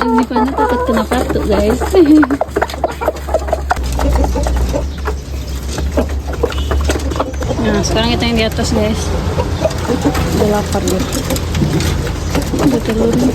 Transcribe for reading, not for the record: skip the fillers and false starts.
Ini Fana takut kena patuk guys. Nah sekarang kita yang di atas guys. Udah lapar dia. Ada telurnya.